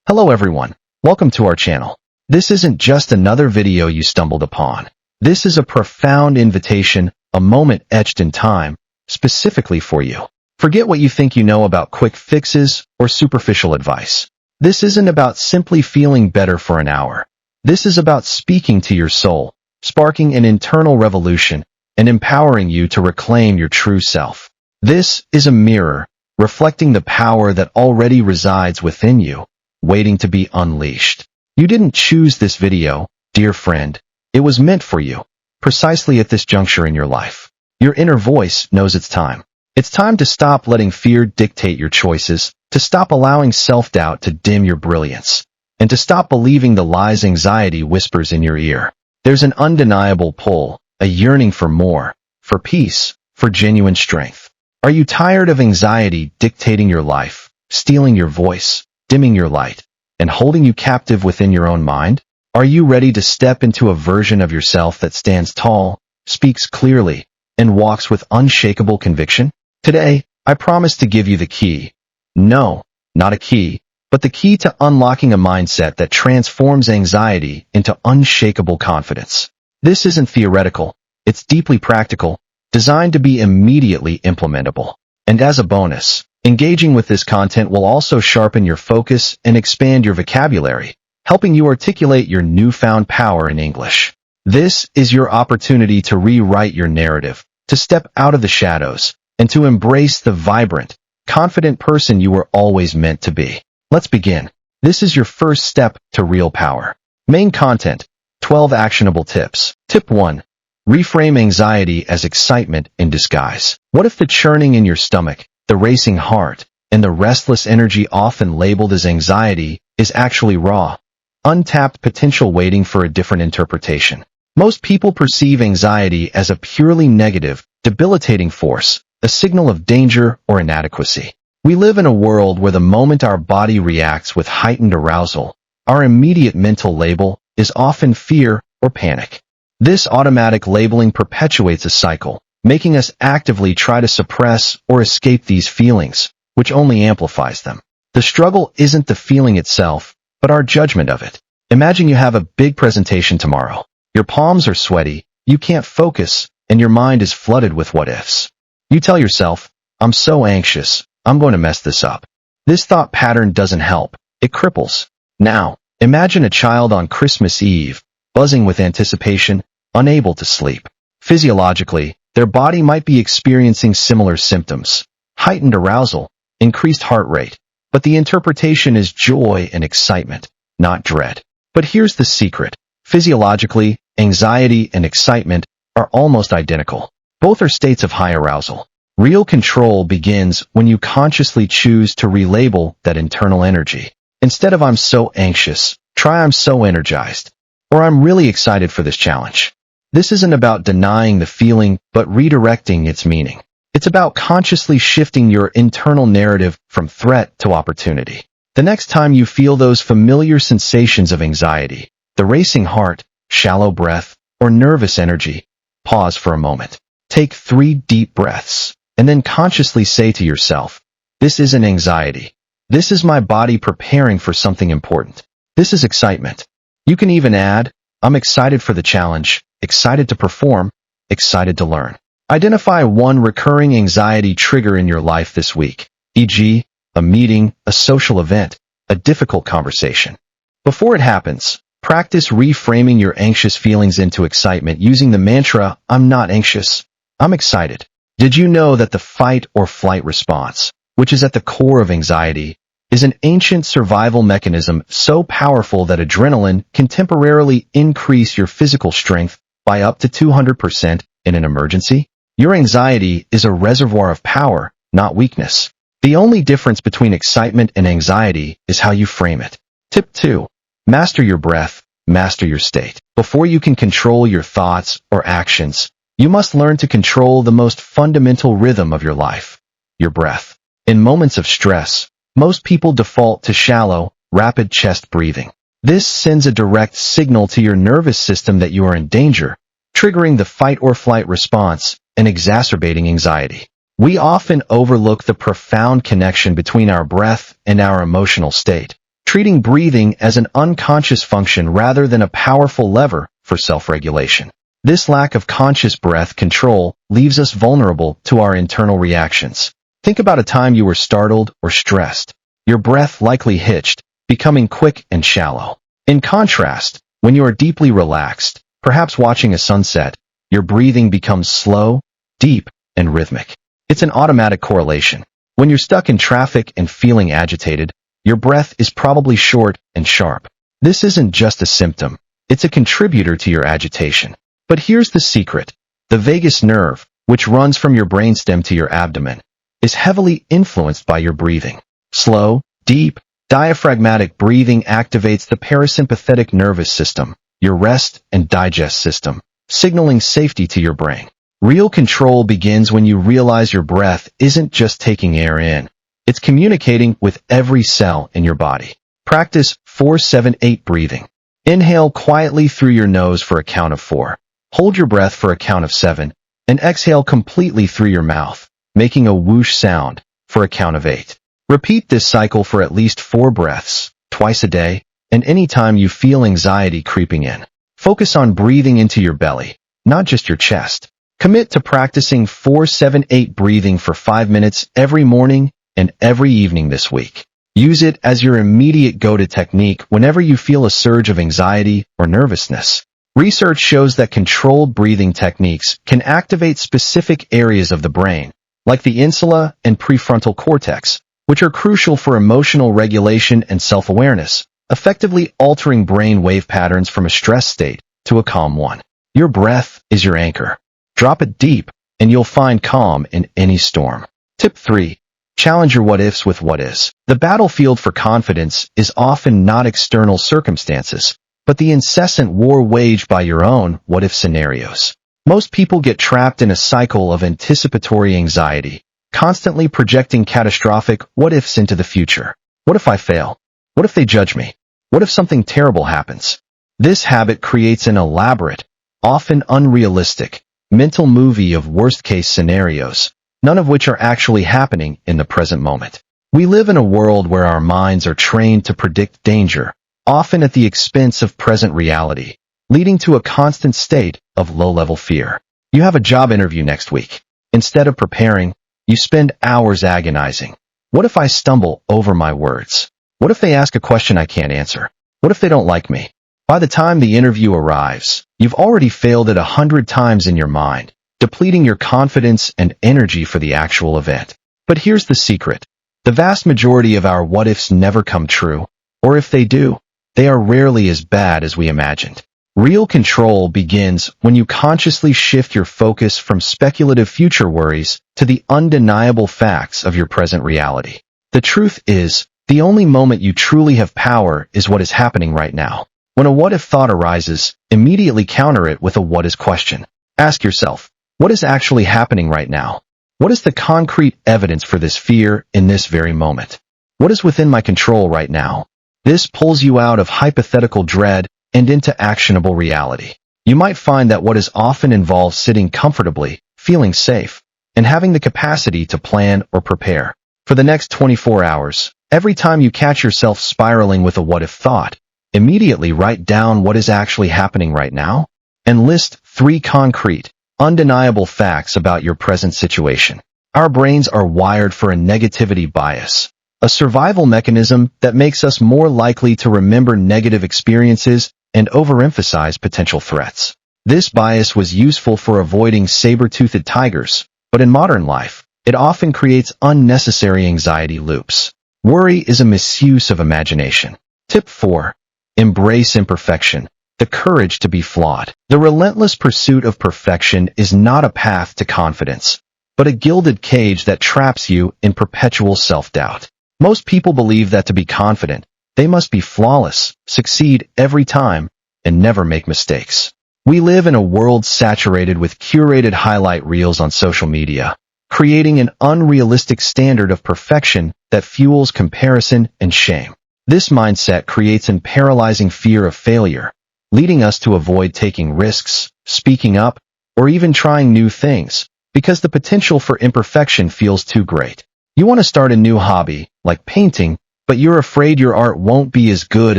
Hello everyone, welcome to our channel. This isn't just another video you stumbled upon. This is a profound invitation, a moment etched in time, specifically for you. Forget what you think you know about quick fixes or superficial advice. This isn't about simply feeling better for an hour. This is about speaking to your soul, sparking an internal revolution, and empowering you to reclaim your true self. This is a mirror, reflecting the power that already resides within you, waiting to be unleashed. You didn't choose this video, dear friend. It was meant for you, precisely at this juncture in your life. Your inner voice knows it's time. It's time to stop letting fear dictate your choices, to stop allowing self-doubt to dim your brilliance, and to stop believing the lies anxiety whispers in your ear. There's an undeniable pull, a yearning for more, for peace, for genuine strength. Are you tired of anxiety dictating your life, stealing your voice, dimming your light, and holding you captive within your own mind? Are you ready to step into a version of yourself that stands tall, speaks clearly, and walks with unshakable conviction? Today, I promise to give you the key. No, not a key, but the key to unlocking a mindset that transforms anxiety into unshakable confidence. This isn't theoretical, it's deeply practical, designed to be immediately implementable. And as a bonus, engaging with this content will also sharpen your focus and expand your vocabulary, helping you articulate your newfound power in English. This is your opportunity to rewrite your narrative, to step out of the shadows, and to embrace the vibrant, confident person you were always meant to be. Let's begin. This is your first step to real power. Main content: 12 actionable tips. Tip 1. Reframe anxiety as excitement in disguise. What if the churning in your stomach, the racing heart, and the restless energy often labeled as anxiety is actually raw, untapped potential waiting for a different interpretation? Most people perceive anxiety as a purely negative, debilitating force, a signal of danger or inadequacy. We live in a world where the moment our body reacts with heightened arousal, our immediate mental label is often fear or panic. This automatic labeling perpetuates a cycle, making us actively try to suppress or escape these feelings, which only amplifies them. The struggle isn't the feeling itself, but our judgment of it. Imagine you have a big presentation tomorrow. Your palms are sweaty, you can't focus, and your mind is flooded with what-ifs. You tell yourself, "I'm so anxious, I'm going to mess this up." This thought pattern doesn't help, it cripples. Now, imagine a child on Christmas Eve, buzzing with anticipation, unable to sleep. Physiologically, their body might be experiencing similar symptoms: heightened arousal, increased heart rate, but the interpretation is joy and excitement, not dread. But here's the secret. Physiologically, anxiety and excitement are almost identical. Both are states of high arousal. Real control begins when you consciously choose to relabel that internal energy. Instead of "I'm so anxious," try "I'm so energized," or "I'm really excited for this challenge." This isn't about denying the feeling, but redirecting its meaning. It's about consciously shifting your internal narrative from threat to opportunity. The next time you feel those familiar sensations of anxiety, the racing heart, shallow breath, or nervous energy, pause for a moment. Take 3 deep breaths, and then consciously say to yourself, "This isn't anxiety. This is my body preparing for something important. This is excitement." You can even add, "I'm excited for the challenge, excited to perform, excited to learn." Identify one recurring anxiety trigger in your life this week, e.g., a meeting, a social event, a difficult conversation. Before it happens, practice reframing your anxious feelings into excitement using the mantra, "I'm not anxious, I'm excited." Did you know that the fight or flight response, which is at the core of anxiety, is an ancient survival mechanism so powerful that adrenaline can temporarily increase your physical strength by up to 200% in an emergency? Your anxiety is a reservoir of power, not weakness. The only difference between excitement and anxiety is how you frame it. Tip 2. Master your breath, master your state. Before you can control your thoughts or actions, you must learn to control the most fundamental rhythm of your life, your breath. In moments of stress, most people default to shallow, rapid chest breathing. This sends a direct signal to your nervous system that you are in danger, triggering the fight or flight response and exacerbating anxiety. We often overlook the profound connection between our breath and our emotional state, treating breathing as an unconscious function rather than a powerful lever for self-regulation. This lack of conscious breath control leaves us vulnerable to our internal reactions. Think about a time you were startled or stressed. Your breath likely hitched, becoming quick and shallow. In contrast, when you are deeply relaxed, perhaps watching a sunset, your breathing becomes slow, deep, and rhythmic. It's an automatic correlation. When you're stuck in traffic and feeling agitated, your breath is probably short and sharp. This isn't just a symptom, it's a contributor to your agitation. But here's the secret. The vagus nerve, which runs from your brainstem to your abdomen, is heavily influenced by your breathing. Slow, deep, diaphragmatic breathing activates the parasympathetic nervous system, your rest and digest system, signaling safety to your brain. Real control begins when you realize your breath isn't just taking air in. It's communicating with every cell in your body. Practice 4-7-8 breathing. Inhale quietly through your nose for a count of 4. Hold your breath for a count of 7, and exhale completely through your mouth, making a whoosh sound, for a count of 8. Repeat this cycle for at least 4 breaths, twice a day, and anytime you feel anxiety creeping in. Focus on breathing into your belly, not just your chest. Commit to practicing 4-7-8 breathing for 5 minutes every morning and every evening this week. Use it as your immediate go-to technique whenever you feel a surge of anxiety or nervousness. Research shows that controlled breathing techniques can activate specific areas of the brain, like the insula and prefrontal cortex, which are crucial for emotional regulation and self-awareness, effectively altering brain wave patterns from a stress state to a calm one. Your breath is your anchor. Drop it deep, and you'll find calm in any storm. Tip 3. Challenge your what-ifs with what-is. The battlefield for confidence is often not external circumstances, but the incessant war waged by your own what-if scenarios. Most people get trapped in a cycle of anticipatory anxiety, constantly projecting catastrophic what-ifs into the future. What if I fail? What if they judge me? What if something terrible happens? This habit creates an elaborate, often unrealistic, mental movie of worst-case scenarios, none of which are actually happening in the present moment. We live in a world where our minds are trained to predict danger, often at the expense of present reality, leading to a constant state of low-level fear. You have a job interview next week. Instead of preparing, you spend hours agonizing. What if I stumble over my words? What if they ask a question I can't answer? What if they don't like me? By the time the interview arrives, you've already failed it 100 times in your mind, depleting your confidence and energy for the actual event. But here's the secret. The vast majority of our what-ifs never come true, or if they do, they are rarely as bad as we imagined. Real control begins when you consciously shift your focus from speculative future worries to the undeniable facts of your present reality. The truth is, the only moment you truly have power is what is happening right now. When a what-if thought arises, immediately counter it with a what-is question. Ask yourself, what is actually happening right now? What is the concrete evidence for this fear in this very moment? What is within my control right now? This pulls you out of hypothetical dread and into actionable reality. You might find that what is often involves sitting comfortably, feeling safe, and having the capacity to plan or prepare. For the next 24 hours, every time you catch yourself spiraling with a what-if thought, immediately write down what is actually happening right now, and list 3 concrete, undeniable facts about your present situation. Our brains are wired for a negativity bias, a survival mechanism that makes us more likely to remember negative experiences and overemphasize potential threats. This bias was useful for avoiding saber-toothed tigers, but in modern life, it often creates unnecessary anxiety loops. Worry is a misuse of imagination. Tip 4. Embrace imperfection, the courage to be flawed. The relentless pursuit of perfection is not a path to confidence, but a gilded cage that traps you in perpetual self-doubt. Most people believe that to be confident, they must be flawless, succeed every time, and never make mistakes. We live in a world saturated with curated highlight reels on social media, creating an unrealistic standard of perfection that fuels comparison and shame. This mindset creates a paralyzing fear of failure, leading us to avoid taking risks, speaking up, or even trying new things, because the potential for imperfection feels too great. You want to start a new hobby, like painting, but but you're afraid your art won't be as good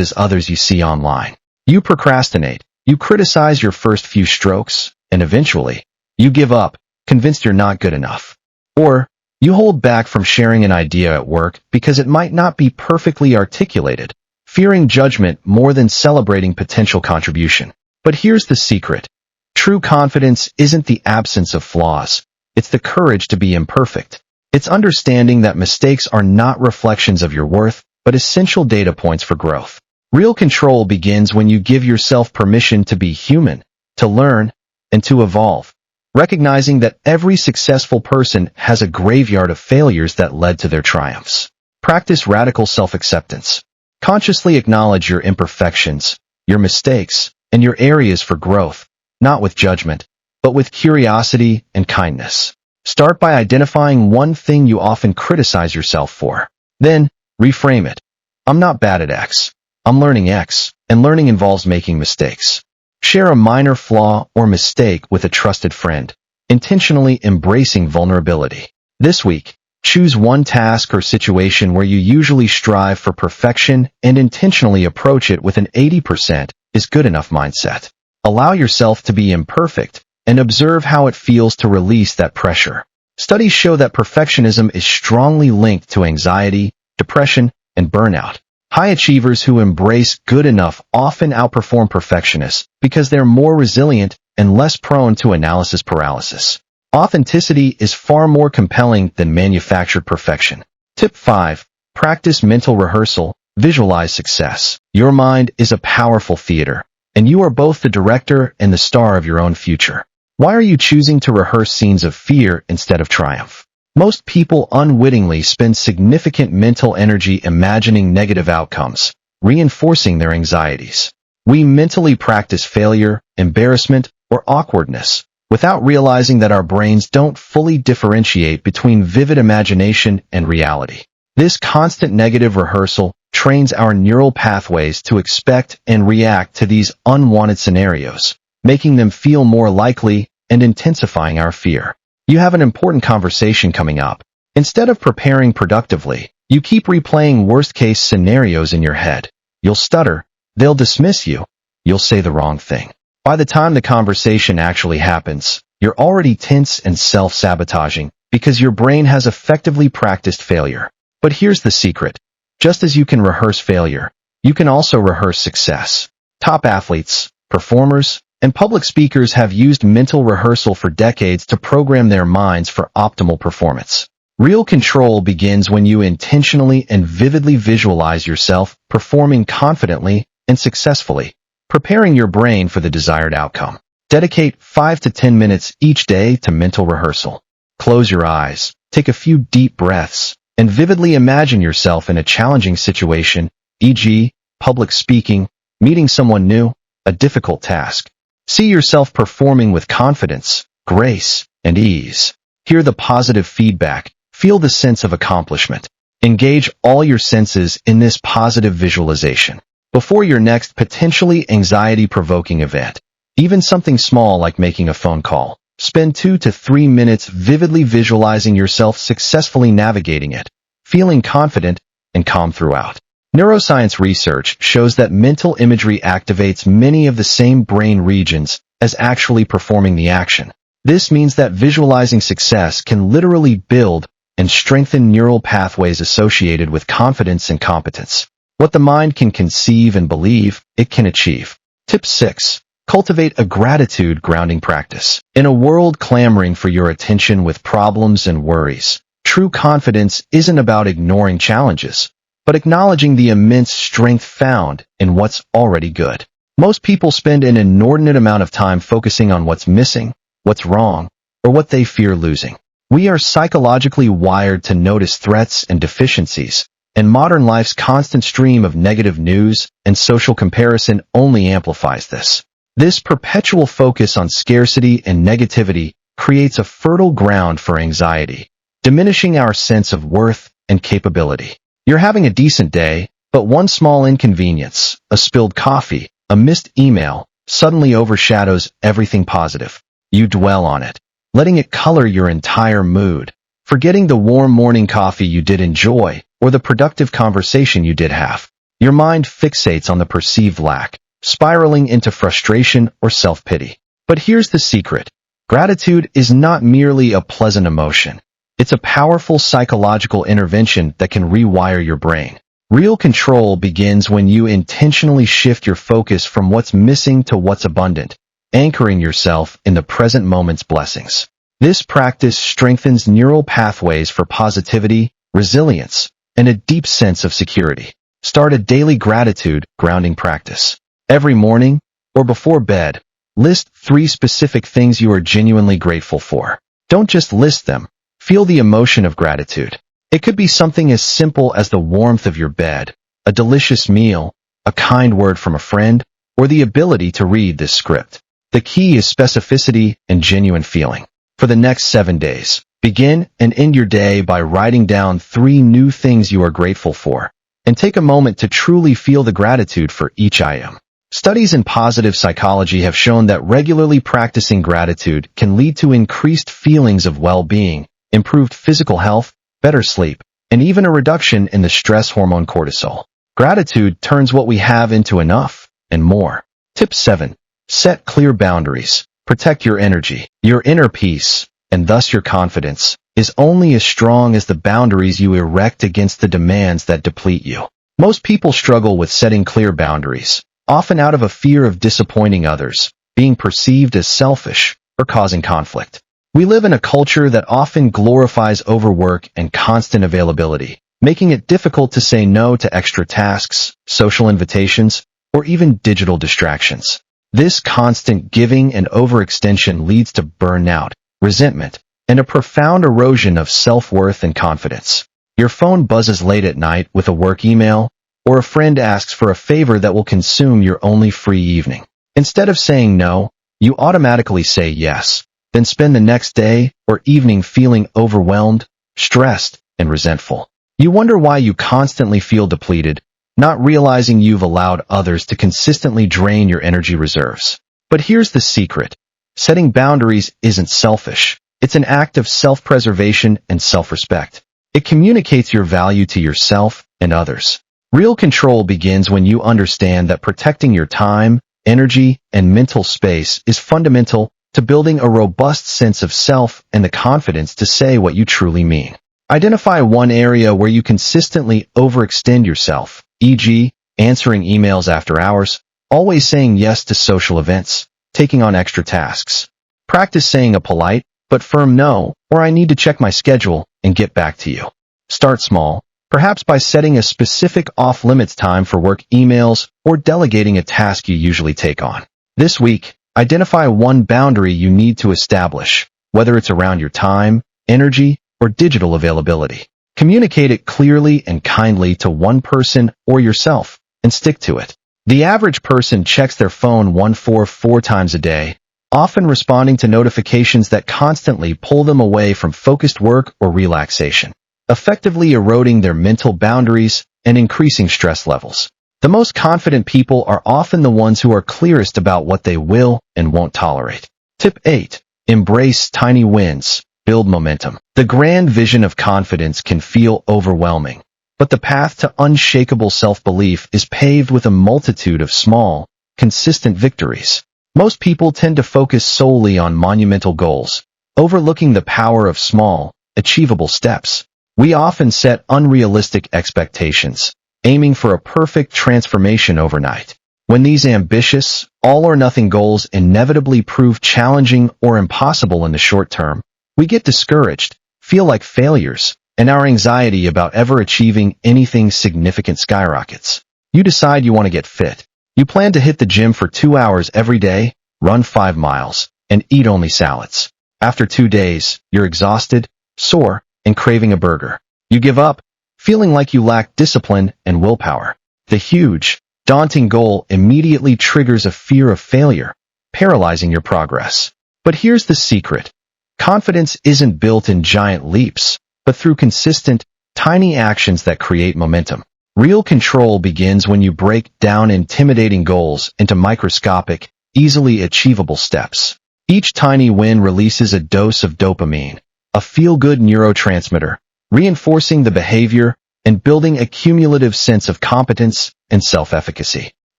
as others you see online. You procrastinate. You criticize your first few strokes, and eventually, you give up, convinced you're not good enough. Or, you hold back from sharing an idea at work because it might not be perfectly articulated, fearing judgment more than celebrating potential contribution. But here's the secret. True confidence isn't the absence of flaws. It's the courage to be imperfect. It's understanding that mistakes are not reflections of your worth, but essential data points for growth. Real control begins when you give yourself permission to be human, to learn, and to evolve. Recognizing that every successful person has a graveyard of failures that led to their triumphs. Practice radical self-acceptance. Consciously acknowledge your imperfections, your mistakes, and your areas for growth, not with judgment, but with curiosity and kindness. Start by identifying one thing you often criticize yourself for. Then, reframe it. I'm not bad at X. I'm learning X, and learning involves making mistakes. Share a minor flaw or mistake with a trusted friend, intentionally embracing vulnerability. This week, choose one task or situation where you usually strive for perfection and intentionally approach it with an 80% is good enough mindset. Allow yourself to be imperfect and observe how it feels to release that pressure. Studies show that perfectionism is strongly linked to anxiety, depression, and burnout. High achievers who embrace good enough often outperform perfectionists because they're more resilient and less prone to analysis paralysis. Authenticity is far more compelling than manufactured perfection. Tip 5. Practice mental rehearsal. Visualize success. Your mind is a powerful theater, and you are both the director and the star of your own future. Why are you choosing to rehearse scenes of fear instead of triumph? Most people unwittingly spend significant mental energy imagining negative outcomes, reinforcing their anxieties. We mentally practice failure, embarrassment, or awkwardness, without realizing that our brains don't fully differentiate between vivid imagination and reality. This constant negative rehearsal trains our neural pathways to expect and react to these unwanted scenarios, making them feel more likely and intensifying our fear. You have an important conversation coming up. Instead of preparing productively, you keep replaying worst-case scenarios in your head. You'll stutter, they'll dismiss you, you'll say the wrong thing. By the time the conversation actually happens, you're already tense and self-sabotaging because your brain has effectively practiced failure. But here's the secret. Just as you can rehearse failure, you can also rehearse success. Top athletes, performers, and public speakers have used mental rehearsal for decades to program their minds for optimal performance. Real control begins when you intentionally and vividly visualize yourself performing confidently and successfully, preparing your brain for the desired outcome. Dedicate 5 to 10 minutes each day to mental rehearsal. Close your eyes, take a few deep breaths, and vividly imagine yourself in a challenging situation, e.g., public speaking, meeting someone new, a difficult task. See yourself performing with confidence, grace, and ease. Hear the positive feedback. Feel the sense of accomplishment. Engage all your senses in this positive visualization. Before your next potentially anxiety-provoking event, even something small like making a phone call, spend 2 to 3 minutes vividly visualizing yourself successfully navigating it, feeling confident and calm throughout. Neuroscience research shows that mental imagery activates many of the same brain regions as actually performing the action. This means that visualizing success can literally build and strengthen neural pathways associated with confidence and competence. What the mind can conceive and believe, it can achieve. Tip 6. Cultivate a gratitude grounding practice. In a world clamoring for your attention with problems and worries, true confidence isn't about ignoring challenges, but acknowledging the immense strength found in what's already good. Most people spend an inordinate amount of time focusing on what's missing, what's wrong, or what they fear losing. We are psychologically wired to notice threats and deficiencies, and modern life's constant stream of negative news and social comparison only amplifies this. This perpetual focus on scarcity and negativity creates a fertile ground for anxiety, diminishing our sense of worth and capability. You're having a decent day, but one small inconvenience, a spilled coffee, a missed email, suddenly overshadows everything positive. You dwell on it, letting it color your entire mood, forgetting the warm morning coffee you did enjoy, or the productive conversation you did have. Your mind fixates on the perceived lack, spiraling into frustration or self-pity. But here's the secret. Gratitude is not merely a pleasant emotion. It's a powerful psychological intervention that can rewire your brain. Real control begins when you intentionally shift your focus from what's missing to what's abundant, anchoring yourself in the present moment's blessings. This practice strengthens neural pathways for positivity, resilience, and a deep sense of security. Start a daily gratitude grounding practice. Every morning, or before bed, list 3 specific things you are genuinely grateful for. Don't just list them. Feel the emotion of gratitude. It could be something as simple as the warmth of your bed, a delicious meal, a kind word from a friend, or the ability to read this script. The key is specificity and genuine feeling. For the next 7 days, begin and end your day by writing down 3 new things you are grateful for, and take a moment to truly feel the gratitude for each item. Studies in positive psychology have shown that regularly practicing gratitude can lead to increased feelings of well-being, improved physical health, better sleep, and even a reduction in the stress hormone cortisol. Gratitude turns what we have into enough and more. Tip 7. Set clear boundaries. Protect your energy. Your inner peace, and thus your confidence, is only as strong as the boundaries you erect against the demands that deplete you. Most people struggle with setting clear boundaries, often out of a fear of disappointing others, being perceived as selfish, or causing conflict. We live in a culture that often glorifies overwork and constant availability, making it difficult to say no to extra tasks, social invitations, or even digital distractions. This constant giving and overextension leads to burnout, resentment, and a profound erosion of self-worth and confidence. Your phone buzzes late at night with a work email, or a friend asks for a favor that will consume your only free evening. Instead of saying no, you automatically say yes, then spend the next day or evening feeling overwhelmed, stressed, and resentful. You wonder why you constantly feel depleted, not realizing you've allowed others to consistently drain your energy reserves. But here's the secret. Setting boundaries isn't selfish. It's an act of self-preservation and self-respect. It communicates your value to yourself and others. Real control begins when you understand that protecting your time, energy, and mental space is fundamental to building a robust sense of self and the confidence to say what you truly mean. Identify one area where you consistently overextend yourself, e.g., answering emails after hours, always saying yes to social events, taking on extra tasks. Practice saying a polite but firm no, or I need to check my schedule and get back to you. Start small, perhaps by setting a specific off-limits time for work emails or delegating a task you usually take on. This week, identify one boundary you need to establish, whether it's around your time, energy, or digital availability. Communicate it clearly and kindly to one person or yourself, and stick to it. The average person checks their phone 1.4 times a day, often responding to notifications that constantly pull them away from focused work or relaxation, effectively eroding their mental boundaries and increasing stress levels. The most confident people are often the ones who are clearest about what they will and won't tolerate. Tip 8. Embrace tiny wins. Build momentum. The grand vision of confidence can feel overwhelming, but the path to unshakable self-belief is paved with a multitude of small, consistent victories. Most people tend to focus solely on monumental goals, overlooking the power of small, achievable steps. We often set unrealistic expectations, aiming for a perfect transformation overnight. When these ambitious, all-or-nothing goals inevitably prove challenging or impossible in the short term, we get discouraged, feel like failures, and our anxiety about ever achieving anything significant skyrockets. You decide you want to get fit. You plan to hit the gym for 2 hours every day, run 5 miles, and eat only salads. After 2 days, you're exhausted, sore, and craving a burger. You give up, feeling like you lack discipline and willpower. The huge, daunting goal immediately triggers a fear of failure, paralyzing your progress. But here's the secret. Confidence isn't built in giant leaps, but through consistent, tiny actions that create momentum. Real control begins when you break down intimidating goals into microscopic, easily achievable steps. Each tiny win releases a dose of dopamine, a feel-good neurotransmitter, reinforcing the behavior and building a cumulative sense of competence and self-efficacy.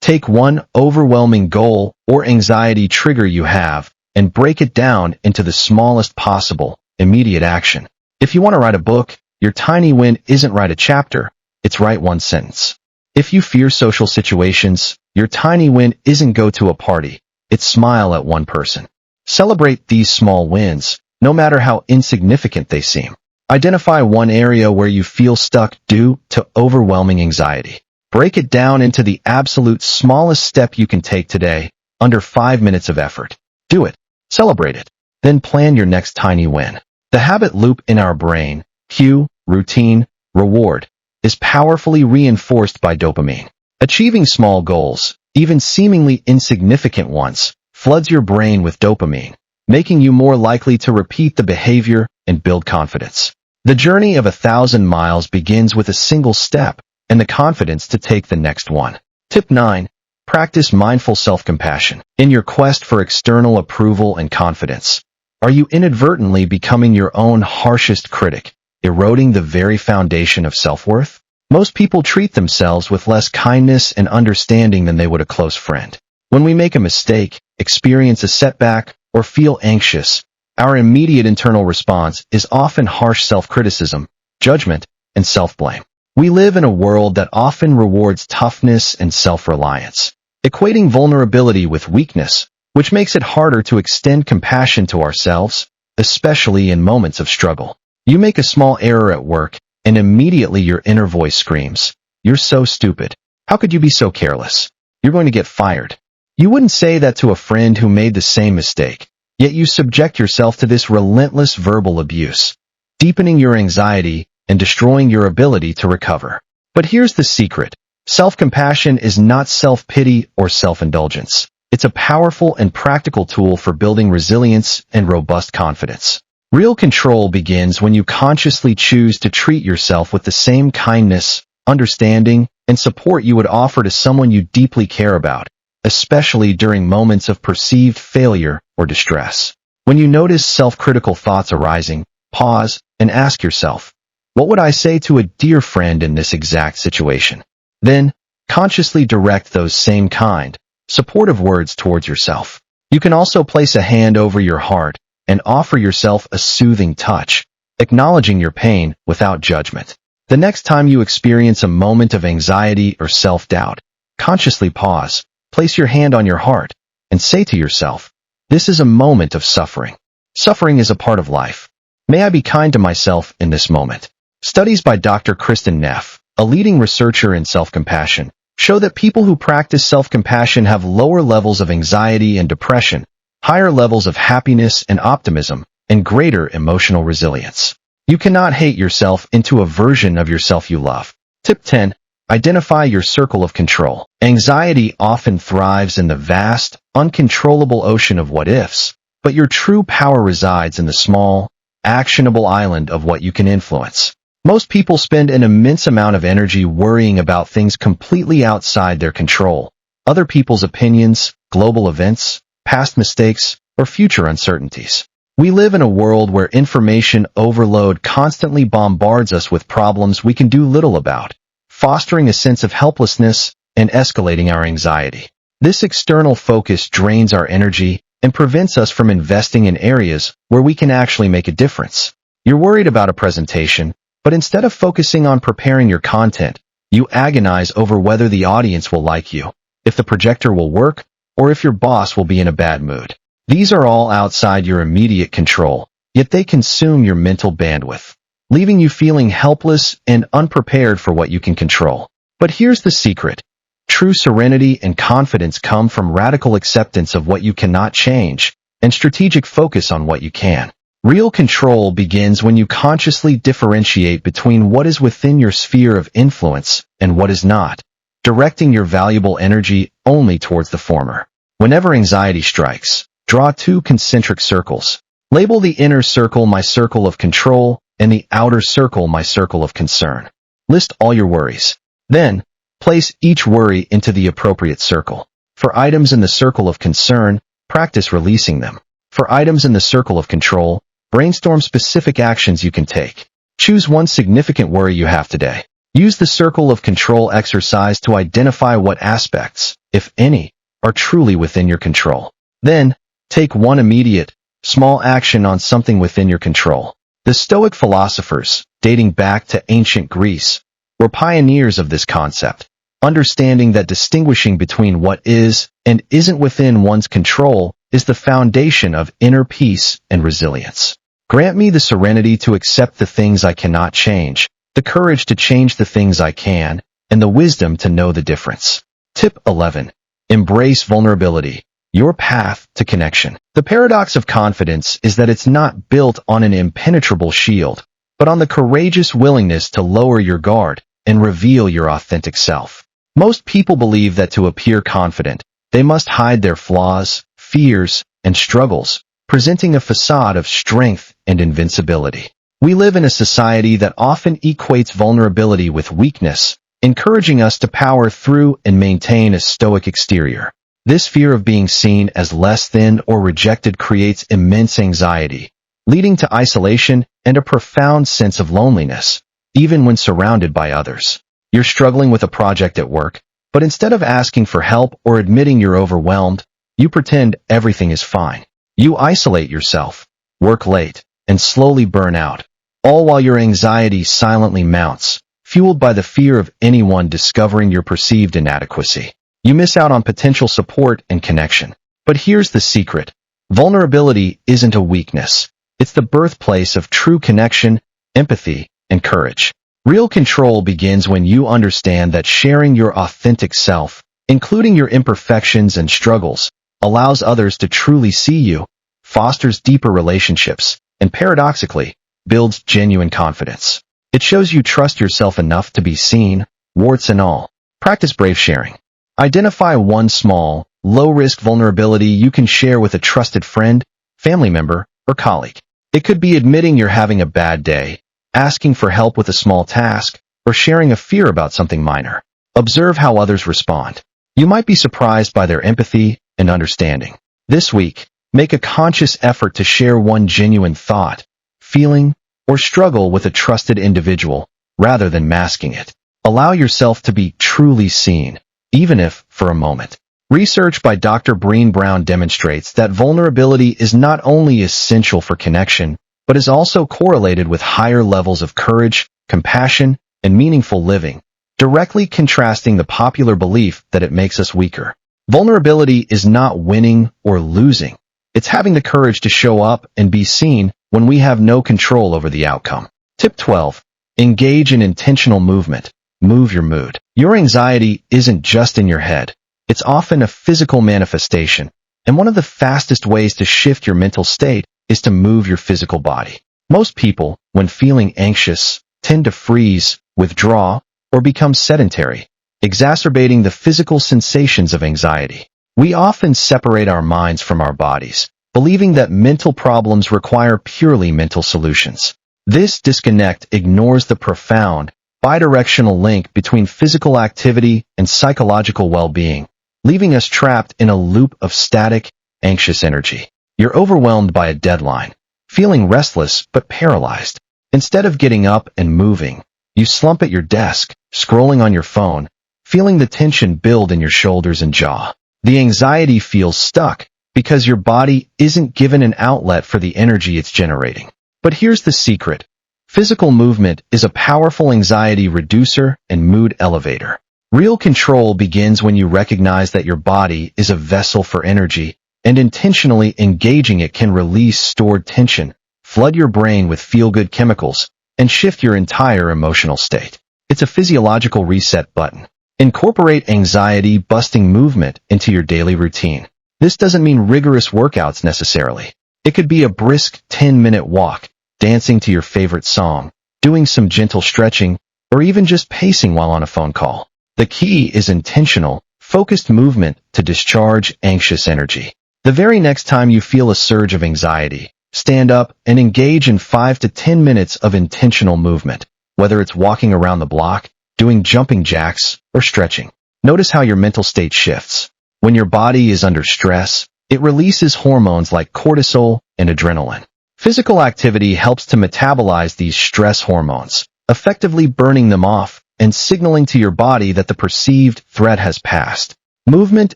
Take one overwhelming goal or anxiety trigger you have and break it down into the smallest possible, immediate action. If you want to write a book, your tiny win isn't write a chapter, it's write one sentence. If you fear social situations, your tiny win isn't go to a party, it's smile at one person. Celebrate these small wins, no matter how insignificant they seem. Identify one area where you feel stuck due to overwhelming anxiety. Break it down into the absolute smallest step you can take today, under 5 minutes of effort. Do it. Celebrate it. Then plan your next tiny win. The habit loop in our brain, cue, routine, reward, is powerfully reinforced by dopamine. Achieving small goals, even seemingly insignificant ones, floods your brain with dopamine, making you more likely to repeat the behavior and build confidence. The journey of 1,000 miles begins with a single step and the confidence to take the next one. Tip 9. Practice mindful self-compassion. In your quest for external approval and confidence, are you inadvertently becoming your own harshest critic, eroding the very foundation of self-worth? Most people treat themselves with less kindness and understanding than they would a close friend. When we make a mistake, experience a setback, or feel anxious, our immediate internal response is often harsh self-criticism, judgment, and self-blame. We live in a world that often rewards toughness and self-reliance, equating vulnerability with weakness, which makes it harder to extend compassion to ourselves, especially in moments of struggle. You make a small error at work, and immediately your inner voice screams, "You're so stupid. How could you be so careless? You're going to get fired." You wouldn't say that to a friend who made the same mistake, yet you subject yourself to this relentless verbal abuse, deepening your anxiety and destroying your ability to recover. But here's the secret. Self-compassion is not self-pity or self-indulgence. It's a powerful and practical tool for building resilience and robust confidence. Real control begins when you consciously choose to treat yourself with the same kindness, understanding, and support you would offer to someone you deeply care about, especially during moments of perceived failure or distress. When you notice self-critical thoughts arising, pause and ask yourself, what would I say to a dear friend in this exact situation? Then, consciously direct those same kind, supportive words towards yourself. You can also place a hand over your heart and offer yourself a soothing touch, acknowledging your pain without judgment. The next time you experience a moment of anxiety or self-doubt, consciously pause, place your hand on your heart, and say to yourself, "This is a moment of suffering. Suffering is a part of life. May I be kind to myself in this moment." Studies by Dr. Kristen Neff, a leading researcher in self-compassion, show that people who practice self-compassion have lower levels of anxiety and depression, higher levels of happiness and optimism, and greater emotional resilience. You cannot hate yourself into a version of yourself you love. Tip 10. Identify your circle of control. Anxiety often thrives in the vast, uncontrollable ocean of what-ifs, but your true power resides in the small, actionable island of what you can influence. Most people spend an immense amount of energy worrying about things completely outside their control, other people's opinions, global events, past mistakes, or future uncertainties. We live in a world where information overload constantly bombards us with problems we can do little about, fostering a sense of helplessness and escalating our anxiety. This external focus drains our energy and prevents us from investing in areas where we can actually make a difference. You're worried about a presentation, but instead of focusing on preparing your content, you agonize over whether the audience will like you, if the projector will work, or if your boss will be in a bad mood. These are all outside your immediate control, yet they consume your mental bandwidth, leaving you feeling helpless and unprepared for what you can control. But here's the secret. True serenity and confidence come from radical acceptance of what you cannot change and strategic focus on what you can. Real control begins when you consciously differentiate between what is within your sphere of influence and what is not, directing your valuable energy only towards the former. Whenever anxiety strikes, draw 2 concentric circles. Label the inner circle my circle of control and the outer circle my circle of concern. List all your worries. Then, place each worry into the appropriate circle. For items in the circle of concern, practice releasing them. For items in the circle of control, brainstorm specific actions you can take. Choose one significant worry you have today. Use the circle of control exercise to identify what aspects, if any, are truly within your control. Then, take one immediate, small action on something within your control. The Stoic philosophers, dating back to ancient Greece, were pioneers of this concept, understanding that distinguishing between what is and isn't within one's control is the foundation of inner peace and resilience. Grant me the serenity to accept the things I cannot change, the courage to change the things I can, and the wisdom to know the difference. Tip 11. Embrace vulnerability, your path to connection. The paradox of confidence is that it's not built on an impenetrable shield, but on the courageous willingness to lower your guard and reveal your authentic self. Most people believe that to appear confident, they must hide their flaws, fears, and struggles, presenting a facade of strength and invincibility. We live in a society that often equates vulnerability with weakness, encouraging us to power through and maintain a stoic exterior. This fear of being seen as less than or rejected creates immense anxiety, leading to isolation and a profound sense of loneliness, even when surrounded by others. You're struggling with a project at work, but instead of asking for help or admitting you're overwhelmed, you pretend everything is fine. You isolate yourself, work late, and slowly burn out, all while your anxiety silently mounts, fueled by the fear of anyone discovering your perceived inadequacy. You miss out on potential support and connection. But here's the secret. Vulnerability isn't a weakness. It's the birthplace of true connection, empathy, and courage. Real control begins when you understand that sharing your authentic self, including your imperfections and struggles, allows others to truly see you, fosters deeper relationships, and paradoxically, builds genuine confidence. It shows you trust yourself enough to be seen, warts and all. Practice brave sharing. Identify one small, low-risk vulnerability you can share with a trusted friend, family member, or colleague. It could be admitting you're having a bad day, asking for help with a small task, or sharing a fear about something minor. Observe how others respond. You might be surprised by their empathy and understanding. This week, make a conscious effort to share one genuine thought, feeling, or struggle with a trusted individual, rather than masking it. Allow yourself to be truly seen, even if for a moment. Research by Dr. Brené Brown demonstrates that vulnerability is not only essential for connection, but is also correlated with higher levels of courage, compassion, and meaningful living, directly contrasting the popular belief that it makes us weaker. Vulnerability is not winning or losing. It's having the courage to show up and be seen when we have no control over the outcome. Tip 12. Engage in intentional movement. Move your mood. Your anxiety isn't just in your head. It's often a physical manifestation, and one of the fastest ways to shift your mental state is to move your physical body. Most people, when feeling anxious, tend to freeze, withdraw, or become sedentary, exacerbating the physical sensations of anxiety. We often separate our minds from our bodies, believing that mental problems require purely mental solutions. This disconnect ignores the profound, bidirectional link between physical activity and psychological well-being, leaving us trapped in a loop of static, anxious energy. You're overwhelmed by a deadline, feeling restless but paralyzed. Instead of getting up and moving, you slump at your desk, scrolling on your phone, feeling the tension build in your shoulders and jaw. The anxiety feels stuck because your body isn't given an outlet for the energy it's generating. But here's the secret. Physical movement is a powerful anxiety reducer and mood elevator. Real control begins when you recognize that your body is a vessel for energy, and intentionally engaging it can release stored tension, flood your brain with feel-good chemicals, and shift your entire emotional state. It's a physiological reset button. Incorporate anxiety-busting movement into your daily routine. This doesn't mean rigorous workouts necessarily. It could be a brisk 10-minute walk, dancing to your favorite song, doing some gentle stretching, or even just pacing while on a phone call. The key is intentional, focused movement to discharge anxious energy. The very next time you feel a surge of anxiety, stand up and engage in 5 to 10 minutes of intentional movement, whether it's walking around the block, doing jumping jacks, or stretching. Notice how your mental state shifts. When your body is under stress, it releases hormones like cortisol and adrenaline. Physical activity helps to metabolize these stress hormones, effectively burning them off and signaling to your body that the perceived threat has passed. Movement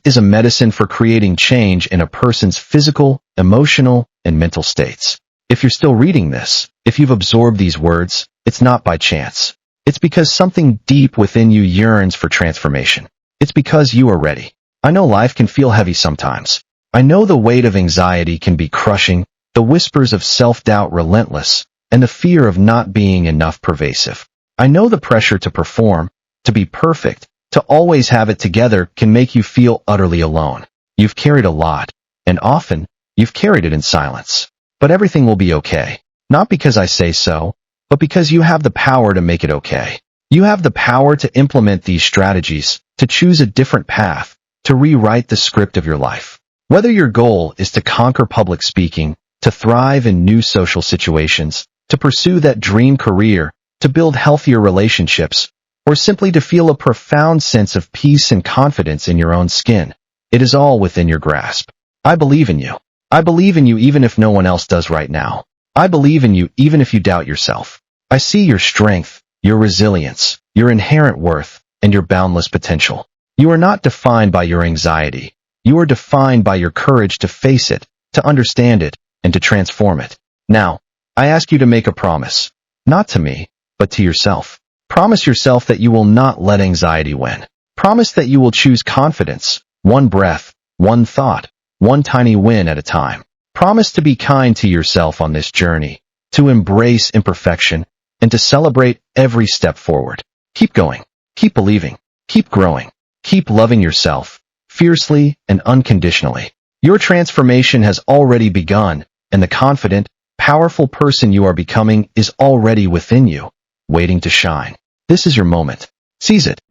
is a medicine for creating change in a person's physical, emotional, and mental states. If you're still reading this, if you've absorbed these words, it's not by chance. It's because something deep within you yearns for transformation. It's because you are ready. I know life can feel heavy sometimes. I know the weight of anxiety can be crushing, the whispers of self-doubt relentless, and the fear of not being enough pervasive. I know the pressure to perform, to be perfect, to always have it together can make you feel utterly alone. You've carried a lot, and often, you've carried it in silence. But everything will be okay. Not because I say so, but because you have the power to make it okay. You have the power to implement these strategies, to choose a different path, to rewrite the script of your life. Whether your goal is to conquer public speaking, to thrive in new social situations, to pursue that dream career, to build healthier relationships, or simply to feel a profound sense of peace and confidence in your own skin, it is all within your grasp. I believe in you. I believe in you even if no one else does right now. I believe in you even if you doubt yourself. I see your strength, your resilience, your inherent worth, and your boundless potential. You are not defined by your anxiety. You are defined by your courage to face it, to understand it, and to transform it. Now, I ask you to make a promise. Not to me, but to yourself. Promise yourself that you will not let anxiety win. Promise that you will choose confidence, one breath, one thought, one tiny win at a time. Promise to be kind to yourself on this journey, to embrace imperfection, and to celebrate every step forward. Keep going. Keep believing. Keep growing. Keep loving yourself, fiercely and unconditionally. Your transformation has already begun, and the confident, powerful person you are becoming is already within you, waiting to shine. This is your moment. Seize it.